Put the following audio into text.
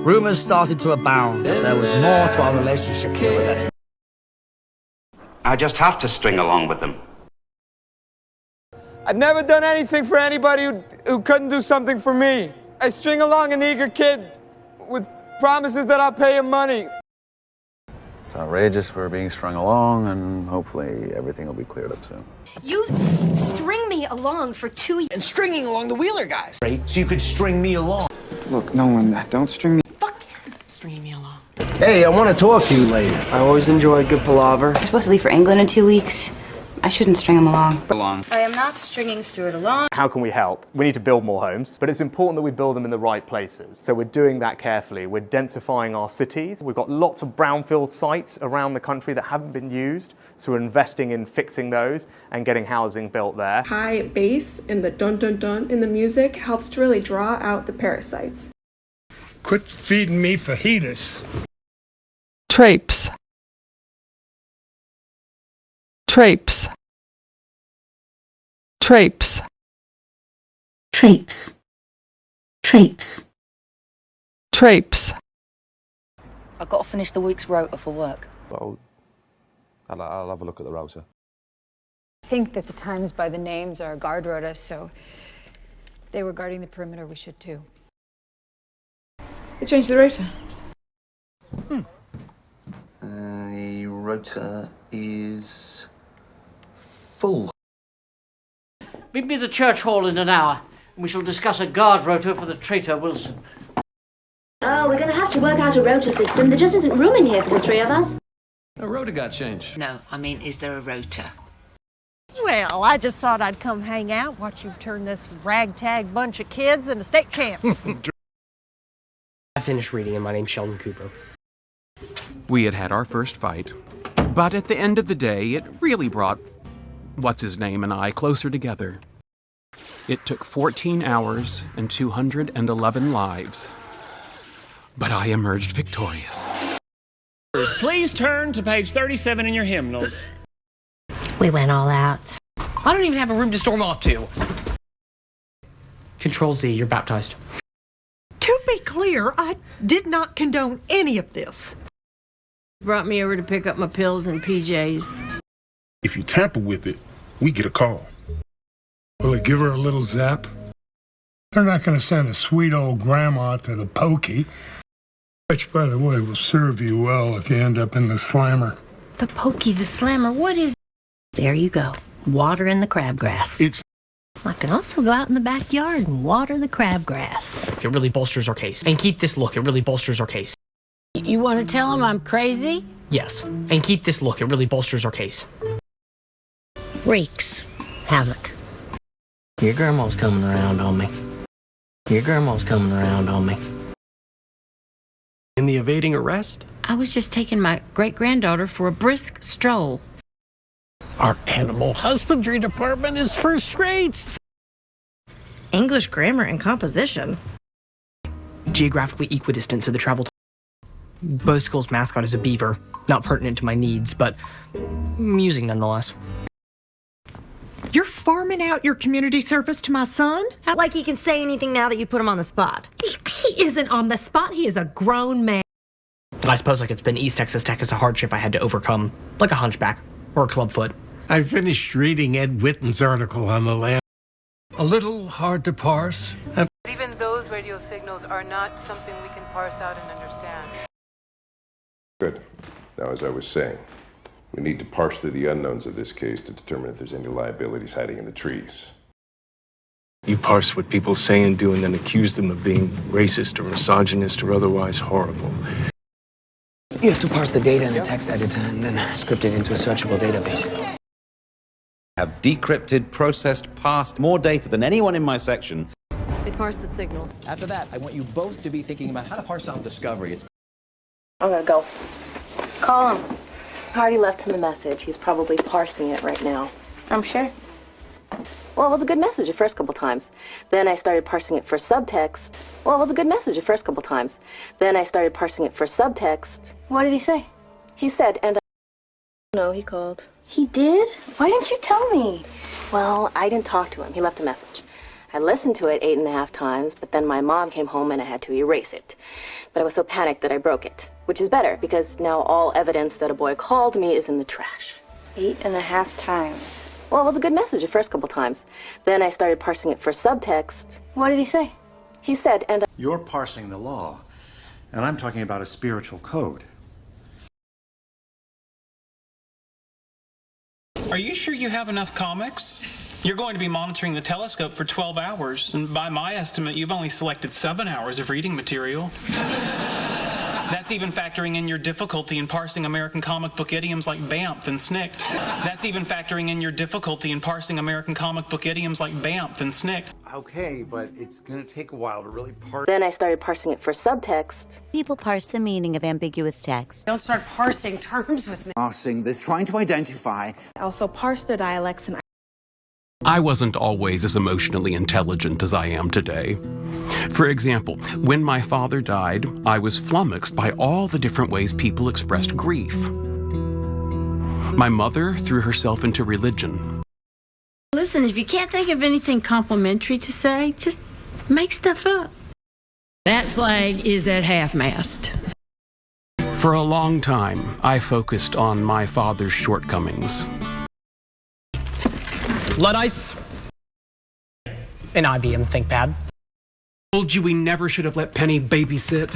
Rumors started to abound that there was more to our relationship than the best. I just have to string along with them. I've never done anything for anybody who couldn't do something for me. I string along an eager kid with promises that I'll pay him money. It's outrageous we're being strung along, and hopefully everything will be cleared up soon. You string me along for 2 years. And stringing along the Wheeler guys. Right? So you could string me along. Look, Nolan, don't string me. Fuck you. Stringing me along. Hey, I want to talk to you later. I always enjoy a good palaver. We're supposed to leave for England in 2 weeks. I shouldn't string him along. I am not stringing Stuart along. How can we help? We need to build more homes, but it's important that we build them in the right places. So we're doing that carefully. We're densifying our cities. We've got lots of brownfield sites around the country that haven't been used. So we're investing in fixing those and getting housing built there. High bass and the dun dun dun in the music helps to really draw out the parasites. Quit feeding me fajitas. Trapes. Trapes. Trapes. Trapes. Trapes. Trapes. I've got to finish the week's rota for work. Well, I'll have a look at the rota. I think that the times by the names are guard rota, so if they were guarding the perimeter, we should too. They changed the rota. The rota is full. Meet me at the church hall in an hour, and we shall discuss a guard rota for the traitor Wilson. Oh, we're going to have to work out a rota system. There just isn't room in here for the three of us. A rota got changed. No, I mean, is there a rota? Well, I just thought I'd come hang out, watch you turn this ragtag bunch of kids into state champs. I finished reading and my name's Sheldon Cooper. We had had our first fight, but at the end of the day, it really brought What's-His-Name and I closer together. It took 14 hours and 211 lives, but I emerged victorious. Please turn to page 37 in your hymnals. We went all out. I don't even have a room to storm off to. Control Z, you're baptized. To be clear, I did not condone any of this. Brought me over to pick up my pills and PJs. If you tamper with it, we get a call. Will it give her a little zap? They're not going to send a sweet old grandma to the pokey. Which, by the way, will serve you well if you end up in the slammer. The pokey, the slammer, what is... There you go. Water in the crabgrass. I can also go out in the backyard and water the crabgrass. It really bolsters our case. And keep this look, it really bolsters our case. You want to tell him I'm crazy? Yes. And keep this look, it really bolsters our case. Reeks. Havoc. Your grandma's coming around on me. Your grandma's coming around on me. In the evading arrest? I was just taking my great-granddaughter for a brisk stroll. Our animal husbandry department is first rate. English grammar and composition. Geographically equidistant, so the travel time. Both schools' mascot is a beaver. Not pertinent to my needs, but amusing nonetheless. You're farming out your community service to my son? Like he can say anything now that you put him on the spot. He isn't on the spot. He is a grown man. I suppose I could spin East Texas Tech as a hardship I had to overcome, like a hunchback or a clubfoot. I finished reading Ed Witten's article on the land. A little hard to parse. Even those radio signals are not something we can parse out and understand. Good. Now, as I was saying, we need to parse through the unknowns of this case to determine if there's any liabilities hiding in the trees. You parse what people say and do and then accuse them of being racist or misogynist or otherwise horrible. You have to parse the data in a text editor and then script it into a searchable database. Have decrypted, processed, parsed more data than anyone in my section. They parsed the signal. After that, I want you both to be thinking about how to parse out Discovery. I'm gonna go. Call him. I already left him a message. He's probably parsing it right now. I'm sure. Well, it was a good message the first couple times. Then I started parsing it for subtext. Well, it was a good message the first couple times. Then I started parsing it for subtext. What did he say? He said, and No, he called. He did? Why didn't you tell me? Well, I didn't talk to him. He left a message. I listened to it 8.5 times, but then my mom came home and I had to erase it. But I was so panicked that I broke it, which is better because now all evidence that a boy called me is in the trash. 8.5 times. Well, it was a good message the first couple times. Then I started parsing it for subtext. What did he say? He said, and You're parsing the law, and I'm talking about a spiritual code. Are you sure you have enough comics? You're going to be monitoring the telescope for 12 hours, and by my estimate, you've only selected 7 hours of reading material. That's even factoring in your difficulty in parsing American comic book idioms like BAMF and SNCC. That's even factoring in your difficulty in parsing American comic book idioms like BAMF and SNCC. Okay, but it's gonna take a while to really parse. Then I started parsing it for subtext. People parse the meaning of ambiguous text. Don't start parsing terms with me. Parsing this, trying to identify. Also parse their dialects and I wasn't always as emotionally intelligent as I am today. For example, when my father died, I was flummoxed by all the different ways people expressed grief. My mother threw herself into religion. Listen, if you can't think of anything complimentary to say, just make stuff up. That flag is at half-mast. For a long time, I focused on my father's shortcomings. Luddites and IBM ThinkPad. Told you we never should have let Penny babysit.